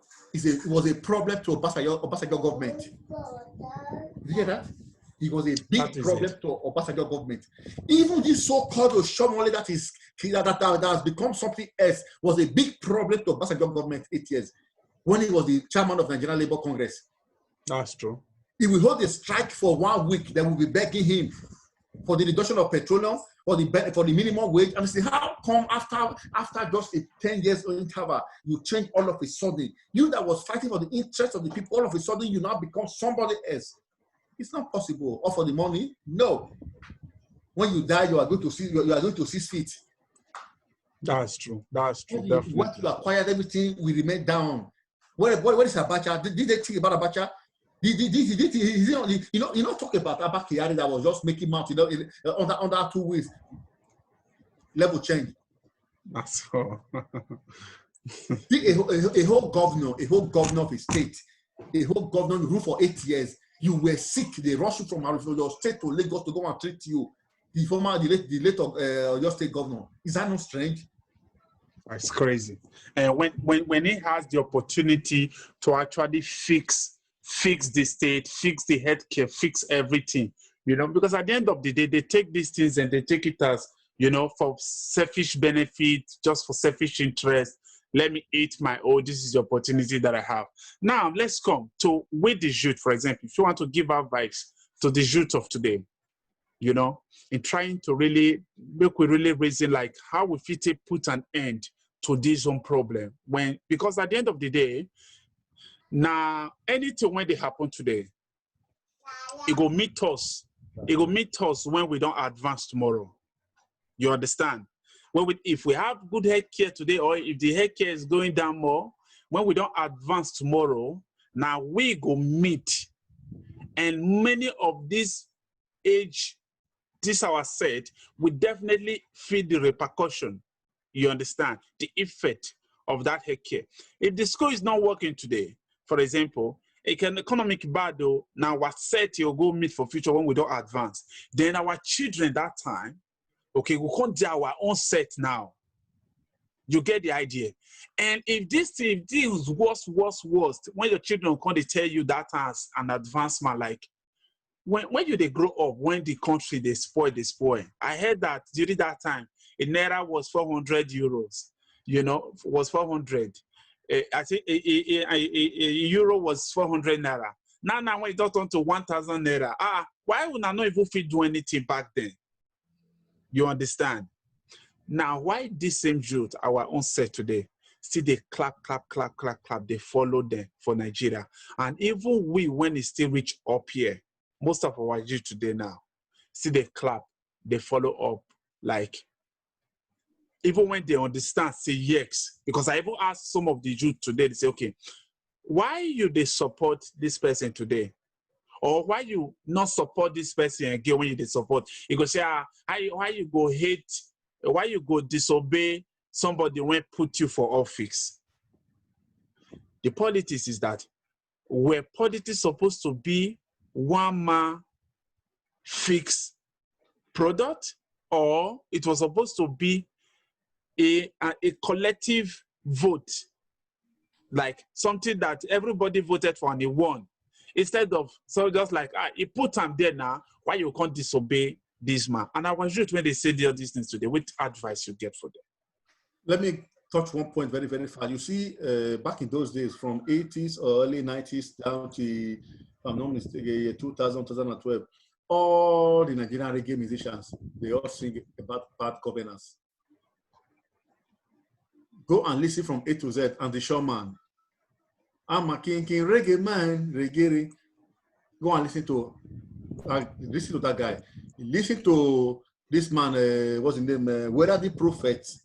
was a problem to Obasanjo government. Did you hear that? He was a big problem to Obasanjo government. Even this so-called Oshomole that has become something else was a big problem to Obasanjo government 8 years when he was the chairman of Nigerian Labour Congress. That's true. He will hold a strike for 1 week. They will be begging him for the reduction of petroleum, for the minimum wage. And say, how come after just a 10 years interval, you change all of a sudden? You that was fighting for the interest of the people, all of a sudden you now become somebody else. It's not possible. Or for the money? No. When you die, you are going to 6 feet. That's true. That's true. Once you acquired everything, we remain down. What is Abacha? Did they think about Abacha? You know, talk about Abba Kyari that was just making mouth, under 2 weeks. Level change. That's all. a whole governor of a state, a whole governor ruled for 8 years. You were sick. They rushed you from your state to Lagos to go and treat you. The late of your state governor. Is that not strange? It's crazy. And when he has the opportunity to actually fix the state, fix the healthcare, fix everything, because at the end of the day, they take these things and they take it as, for selfish benefit, just for selfish interest. Let me eat my own. This is the opportunity that I have. Now, let's come to with the youth, for example. If you want to give advice to the youth of today, in trying to really raising like how we fit put an end to this own problem. Because at the end of the day, now anything when they happen today, it will meet us. It will meet us when we don't advance tomorrow. You understand? If we have good healthcare today, or if the healthcare is going down more, when we don't advance tomorrow, now we go meet. And many of these our set, we definitely feel the repercussion. You understand? The effect of that healthcare. If the school is not working today, for example, economic battle, now what set you'll go meet for future when we don't advance. Then our children that time, okay, we can't do our own set now. You get the idea. And if this is worse, when your children come to tell you that as an advancement, like when they grow up, when the country they spoil. I heard that during that time, a naira was 400 euros, was 400. I think a euro was 400 naira. Now when it got on to 1,000 naira, why would I not even fit do anything back then? You understand? Now, why this same youth, our own set today, still they clap, they follow them for Nigeria. And even we, when it still reach up here, most of our youth today now, still they clap, they follow up, like, even when they understand, say yes. Because I even asked some of the youth today, they say, okay, why they support this person today? Or why you not support this person again when you support? You go say, why you go hate, why you go disobey somebody when put you for office? The politics is that where politics supposed to be one man fixed product, or it was supposed to be a collective vote, like something that everybody voted for and he won. Instead of, so just like, he put him there now, why you can't disobey this man? And I was just when they say these things today, what advice you get for them? Let me touch one point very, very fast. You see, back in those days, from 80s or early 90s down to, if I'm not mistaken, 2000, 2012, all the Nigerian reggae musicians, they all sing about bad governance. Go and listen from A to Z and the showman. I'm a king reggae man, reggae. Go and listen to that guy. Listen to this man, what's his name? Where are the prophets?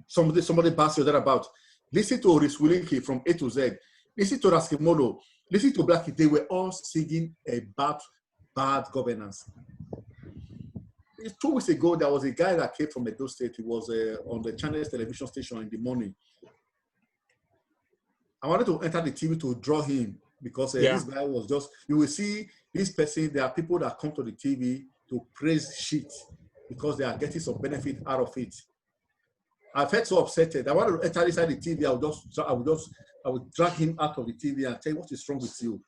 Somebody bastard that about. Listen to Oris Wilinki from A to Z. Listen to Raskimodo. Listen to Blackie. They were all singing about bad governance. 2 weeks ago, there was a guy that came from Edo State. He was on the Chinese television station in the morning. I wanted to enter the TV to draw him because this guy was just, you will see this person, there are people that come to the TV to praise shit because they are getting some benefit out of it. I felt so upset. I wanted to enter inside the TV. I would drag him out of the TV and tell him what is wrong with you.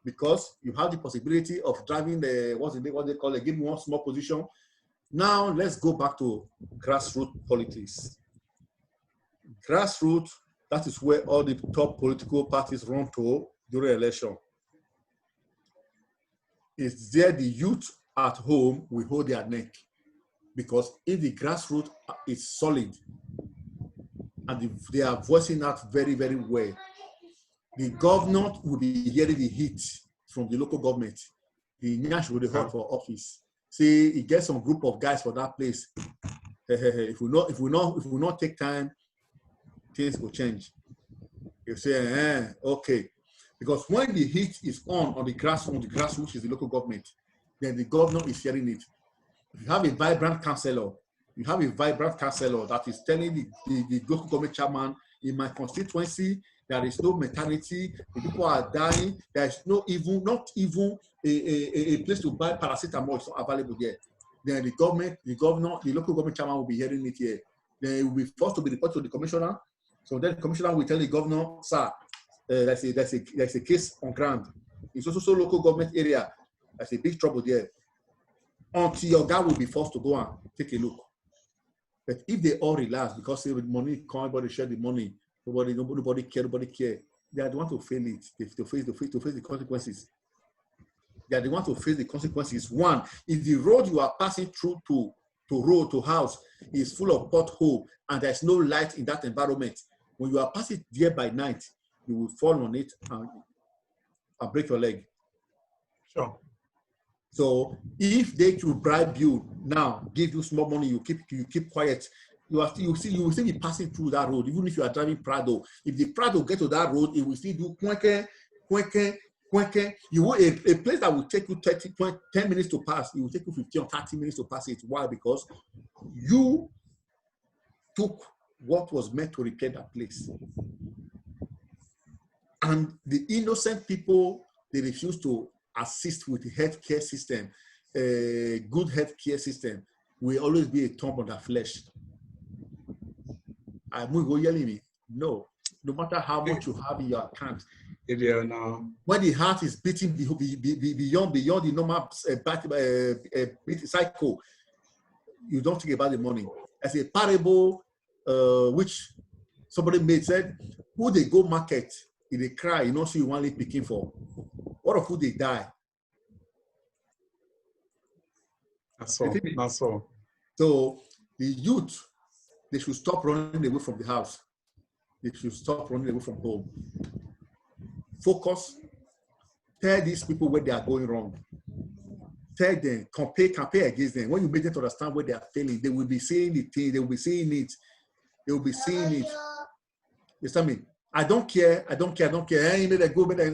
Because you have the possibility of driving what they call it, give me one small position. Now let's go back to grassroots politics. Grassroots, that is where all the top political parties run to during election. It's there the youth at home will hold their neck. Because if the grassroots is solid and they are voicing out very, very well, the governor will be hearing the heat from the local government. The Nyash will be hot for office. See, he gets some group of guys for that place. If we not take time, things will change. You say, okay. Because when the heat is on the grassroots, which is the local government, then the governor is hearing it. If you have a vibrant councillor, that is telling the local government chairman, in my constituency, there is no maternity, the people are dying, there is not even a place to buy paracetamol, it's not available there. Then the local government chairman will be hearing it here. Then it will be forced to be reported to the commissioner. So then the commissioner will tell the governor, sir, there's a case on ground. It's also local government area. There's a big trouble there. Until your guy will be forced to go and take a look. But if they all relax, because the money, everybody share the money, nobody care. They are the one to fail it. They have to face the consequences. They are the one to face the consequences. One, if the road you are passing through to house is full of pothole and there's no light in that environment, when you are passing there by night, you will fall on it and break your leg. Sure. So if they could bribe you now, give you small money, you keep quiet, you will still be passing through that road, even if you are driving Prado. If the Prado get to that road, it will still do quicker. You want a place that will take you 10 minutes to pass, it will take you 15 or 30 minutes to pass it. Why? Because you took what was meant to repair that place. And the innocent people, they refuse to assist with the healthcare system. A good healthcare system will always be a thumb on their flesh. No matter how much you have in your account, when the heart is beating beyond the normal cycle, you don't think about the money. As a parable which somebody made said, who they go market, if they cry, you know, so you only picking for. What of who they die? That's all. So the youth, they should stop running away from the house. They should stop running away from home. Focus. Tell these people where they are going wrong. Tell them, compare against them. When you make them to understand where they are failing, they will be seeing the thing, they will be seeing it. They will be seeing it. You understand me? I don't care. Hey, you go better I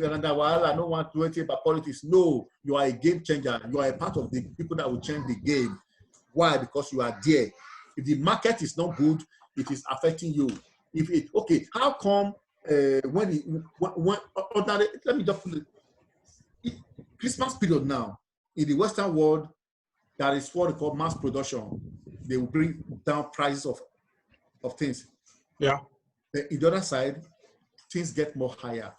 don't want to do anything about politics. No, you are a game changer. You are a part of the people that will change the game. Why? Because you are there. If the market is not good, it is affecting you. How come let me just put it, Christmas period now, in the Western world, there is what we call mass production. They will bring down prices of things. Yeah. But in the other side, things get more higher.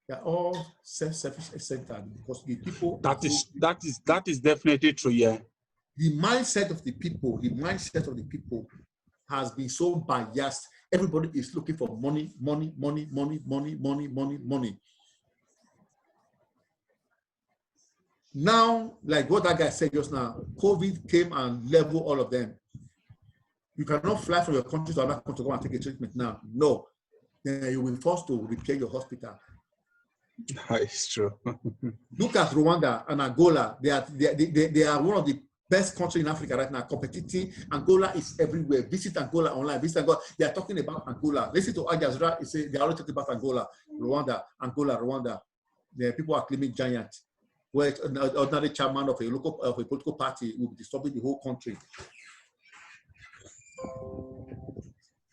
They're all self-centered because the people. That is definitely true. Yeah. The mindset of the people has been so biased. Everybody is looking for money. Now, like what that guy said just now, COVID came and leveled all of them. You cannot fly from your country to another country to go and take a treatment now. No. Then you will be forced to repair your hospital. It's true. Look at Rwanda and Angola. They are one of the best countries in Africa right now, competing. Angola is everywhere. Visit Angola online. Visit Angola. They are talking about Angola. Listen to Al Jazeera. They are already talking about Angola, Rwanda. The people are claiming giant. Where an ordinary chairman of a political party will be disturbing the whole country.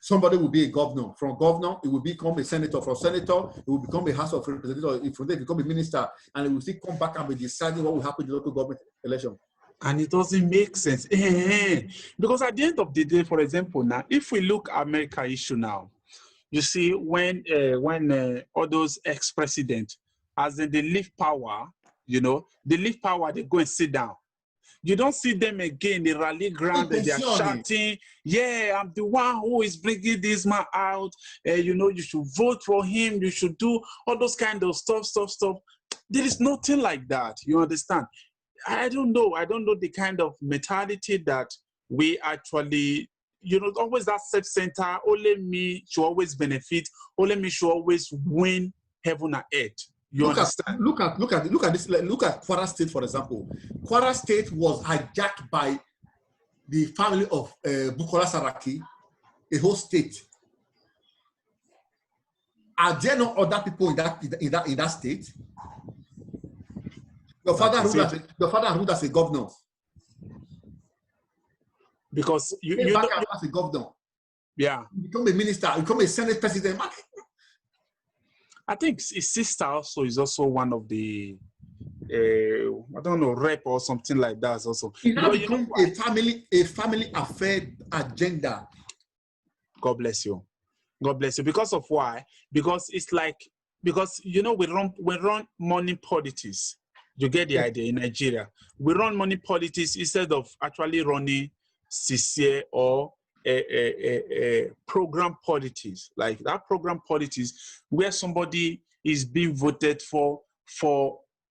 Somebody will be a governor. From governor, it will become a senator. From senator, it will become a House of Representatives. From there, become a minister, and it will still come back and be deciding what will happen in the local government election. And it doesn't make sense. Because at the end of the day, for example, now, if we look at America issue now, you see when all those ex-presidents, as in they leave power, they leave power, they go and sit down. You don't see them again, they rally ground, and they are shouting, yeah, I'm the one who is bringing this man out. You should vote for him. You should do all those kind of stuff. There is nothing like that. You understand? I don't know the kind of mentality that we actually, always that self-center, only me should always benefit, only me should always win heaven and earth. Look at this. Look at Kwara State, for example. Kwara State was hijacked by the family of Bukola Saraki, a whole state. Are there no other people in that state? Your father ruled as a governor. Because you back as a governor. Yeah. You become a minister. You become a Senate president. I think his sister also is also one of the, I don't know, rep or something like that also. It now become a family affair agenda. God bless you. God bless you. Because of why? Because it's like, we run money politics. You get the idea in Nigeria. We run money politics instead of actually running sincere or a program politics, like that program politics where somebody is being voted for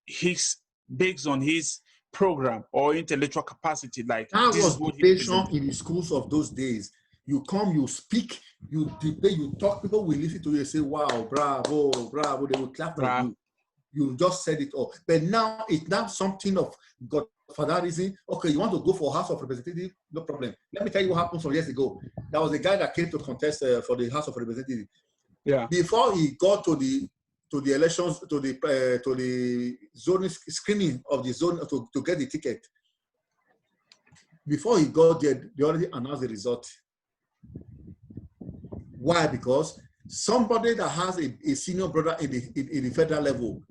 his based on his program or intellectual capacity. Like that was motivation in the schools of those days. You come, you speak, you debate, you talk. People will listen to you and say, "Wow, bravo, bravo!" They will clap for you. You just said it all. But now it's not something of Godfatherism. Okay, you want to go for House of Representatives? No problem. Let me tell you what happened some years ago. There was a guy that came to contest for the House of Representatives. Yeah. Before he got to the elections, to the zoning screening of the zone to get the ticket. Before he got there, they already announced the result. Why? Because somebody that has a senior brother in the federal level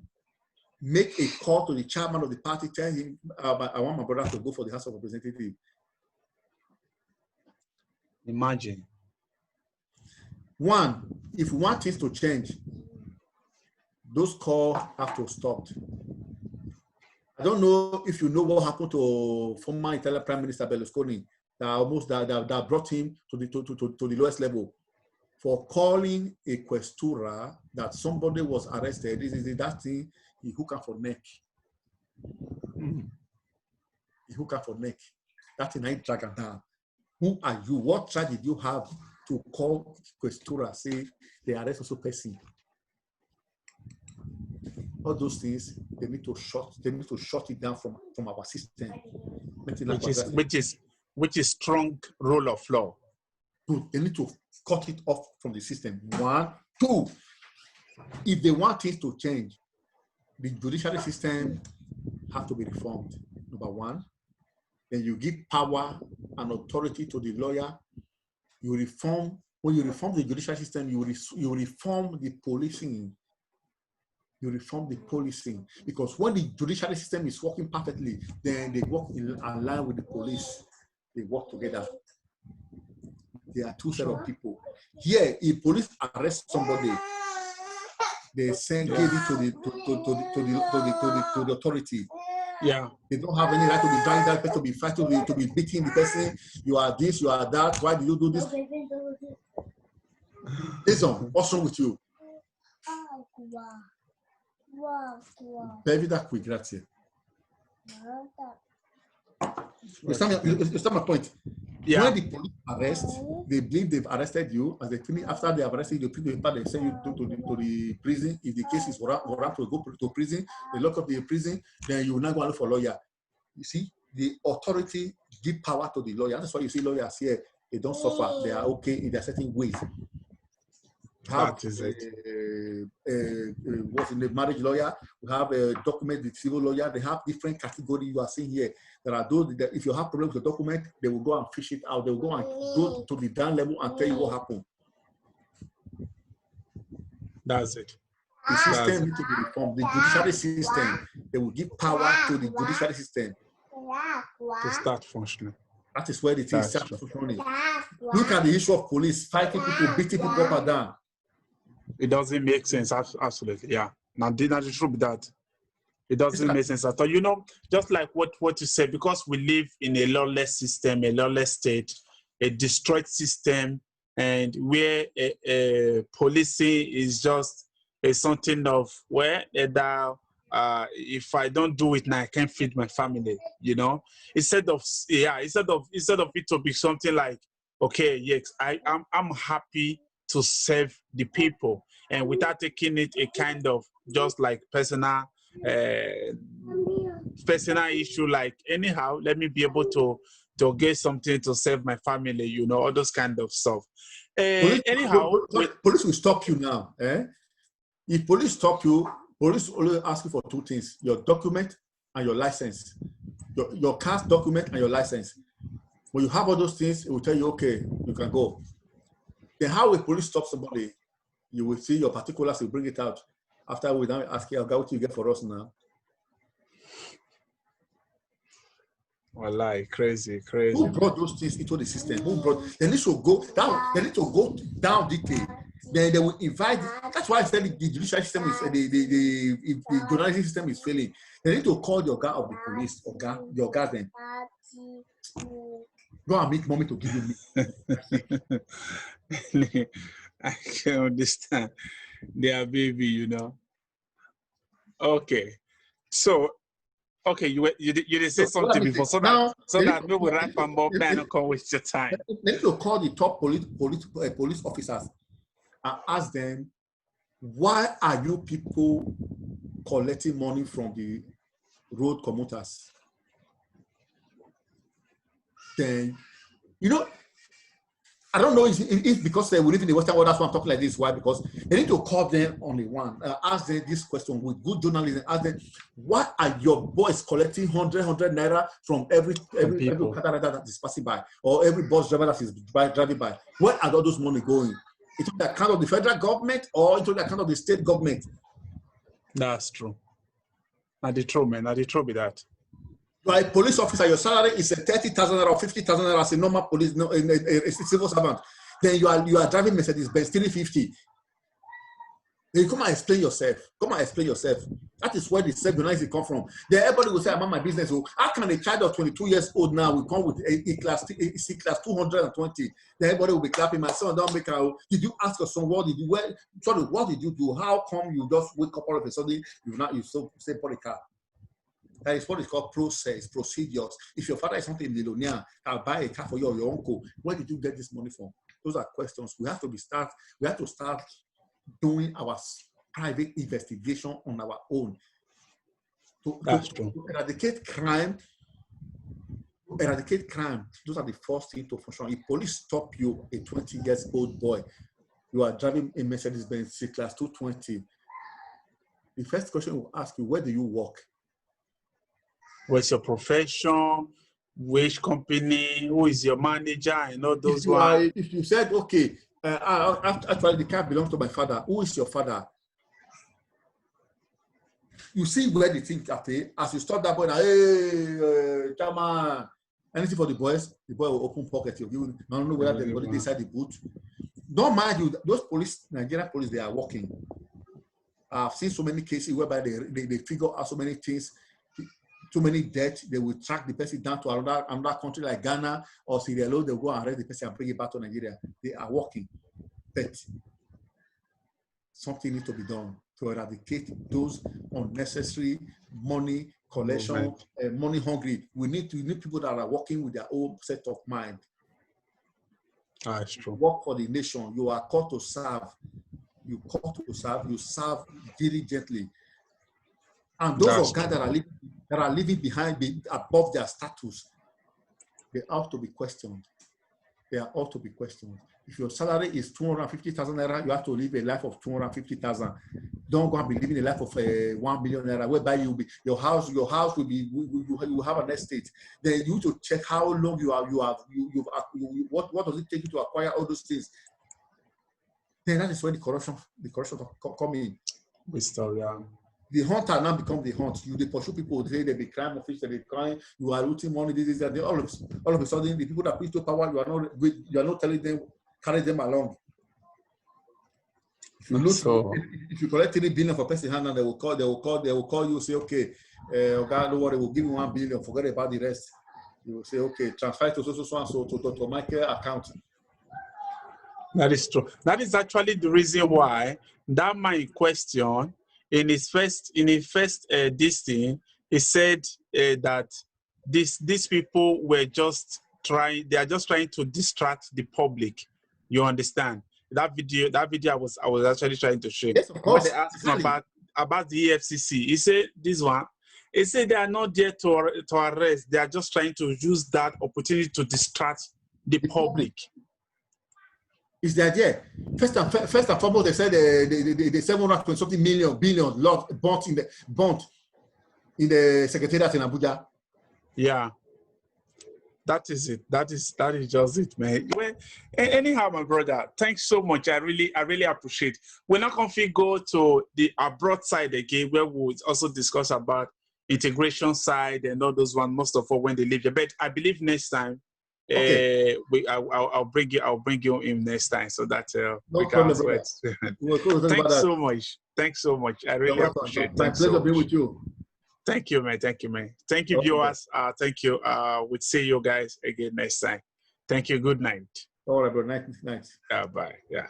make a call to the chairman of the party, tell him, I want my brother to go for the House of Representatives. Imagine. One, if we want things to change, those calls have to stop. I don't know if you know what happened to former Italian Prime Minister Berlusconi that brought him to the lowest level for calling a questura that somebody was arrested. This is that thing. He hook up for neck. He hook up for neck. That's a night drag down. Who are you? What charge did you have to call questura? Say they arrest also person. All those things they need to shut it down from our system. Which is strong rule of law. Two, they need to cut it off from the system. One, two. If they want things to change, the judiciary system have to be reformed. Number one. Then you give power and authority to the lawyer. You reform. When you reform the judicial system, you reform the policing. You reform the policing, because when the judicial system is working perfectly, then they work in line with the police. They work together. There are two sets of people. Here, if police arrest somebody, they give it to the authority. Yeah. They don't have any right to be driving that person, to be fighting, to be beating the person. You are this, you are that. Why do you do this? Listen, what's wrong with you? Bevi da qui, grazie. You understand my point? Yeah. When the police arrest, they believe they've arrested you. As they finish, after they have arrested you, they send you to the prison. If the case is warrant to go to prison, they lock up the prison, then you will not go look for a lawyer. You see, the authority give power to the lawyer. That's why you see lawyers here, they don't suffer. They are okay in their certain ways. That is it. What's in the marriage lawyer? We have a document, the civil lawyer. They have different categories you are seeing here. There are those that if you have problems with the document, they will go and fish it out. They will go and go to the down level and tell you what happened. That's it. The system needs to be reformed. The judiciary system, they will give power to the judiciary system To start functioning. That is where the thing That's starts true. functioning. Look at the issue of police fighting people, beating people up and down. It doesn't make sense. Absolutely, yeah. Now, the truth be that it doesn't make sense at all. You know, just like what you said, because we live in a lawless system, a lawless state, a destroyed system, and where policing is just something of where if I don't do it now, I can't feed my family. You know, instead of it to be something like, okay, yes, I'm happy to serve the people, and without taking it a kind of just like personal issue, like anyhow, let me be able to get something to serve my family, you know, all those kind of stuff. Police will stop you now. If police stop you, police only ask you for two things: your document and your license. Your car's document and your license. When you have all those things, it will tell you, okay, you can go. Then how will police stop somebody? You will see your particulars, you bring it out. After we now ask you, what you get for us now? Wallahi, crazy. Who brought those things into the system? Who brought? They need to go down. They need to go down detail. Then they will invite. That's why I said the judicial system is the journalism system is failing. They need to call your guy of the police or your guardian. Go and meet mommy to give you meat. I can understand. They are baby, you know. Okay, so okay, you did say something before, so that we will wrap and more man and can't waste your time. They need to call the top police officers and ask them, why are you people collecting money from the road commuters? Then, you know, I don't know if because we live in the Western world, that's why I'm talking like this. Why? Because they need to call them on the one, ask them this question with good journalism. Ask them, why are your boys collecting 100 naira from every car that is passing by, or every bus driver that is driving by? Where are all those money going? Into the account of the federal government or into the account of the state government? That's true. Not the truth, man. Not the truth with that. You are a police officer, your salary is 30,000 or 50,000 as a normal police, a civil servant. Then you are driving Mercedes-Benz 350. Then you come and explain yourself. That is where the self-journalism come from. Then everybody will say, I'm on my business. So how can a child of 22 years old now will come with a class 220? Then everybody will be clapping. My son, don't make out. Did you ask your son, what did you do? How come you just wake up all of a sudden, you say body car? That is what is called procedures. If your father is not a millionaire, I'll buy a car for you or your uncle. Where did you get this money from? Those are questions. We have to start doing our private investigation on our own. That's true. To eradicate crime. Those are the first things to function. If police stop you, a 20-year-old boy, you are driving a Mercedes-Benz C-Class 220. The first question will ask you, where do you work? What's your profession? Which company? Who is your manager? And all those ones. If you said, okay, actually the car belongs to my father. Who is your father? You see where the thing as you stop that boy, hey, come on. Anything for the boy will open pocket. You don't know whether everybody inside the boot. Don't mind you, those Nigerian police, they are working. I've seen so many cases whereby they figure out so many things. Too many deaths, they will track the person down to another country like Ghana or Sierra Leone. They'll go and arrest the person and bring it back to Nigeria. They are working. But something needs to be done to eradicate those unnecessary money collection, money hungry. We need people that are working with their own set of mind. That's true. Work for the nation. You are called to serve. You called to serve. You serve diligently. And those of God that are living behind, above their status, they ought to be questioned. They are ought to be questioned. If your salary is 250,000 naira, you have to live a life of 250,000. Don't go and be living a life of 1 million naira, whereby your house will be, you will have an estate. Then you need to check how long what does it take you to acquire all those things. Then that is when the corruption come in. The hunter now become the hunt. They pursue people, they be crime officer, they be crime, you are looting money, this, that. All of a sudden, the people that push to power, you are not telling them, carry them along. If you collect 3 billion for person hand, and they will call you, say, okay, okay, don't worry, we'll give you 1 billion, forget about the rest. You will say, okay, transfer to so to my account. That is true. That is actually the reason why that man in question, in his first this thing, he said that these people were just trying to distract the public. You understand? That video I was actually trying to show. Yes, of course. When they asked him about the EFCC, he said this one. He said they are not there to arrest. They are just trying to use that opportunity to distract the public. Is the idea. First and foremost, they said the 720 billion bond in the secretariat in Abuja. Yeah, that is it. That is just it, man. Well, anyhow, my brother, thanks so much. I really appreciate. We're not going to go to the abroad side again, where we'll also discuss about integration side and all those ones. Most of all when they leave here, but I believe next time. Okay. I'll bring you in next time so that we can answer it. Thanks so much. I really appreciate it. My pleasure being with you. Thank you, man. Thank you, viewers. Thank you. We'll see you guys again next time. Thank you. Good night. All right, bro. Night. Bye. Yeah.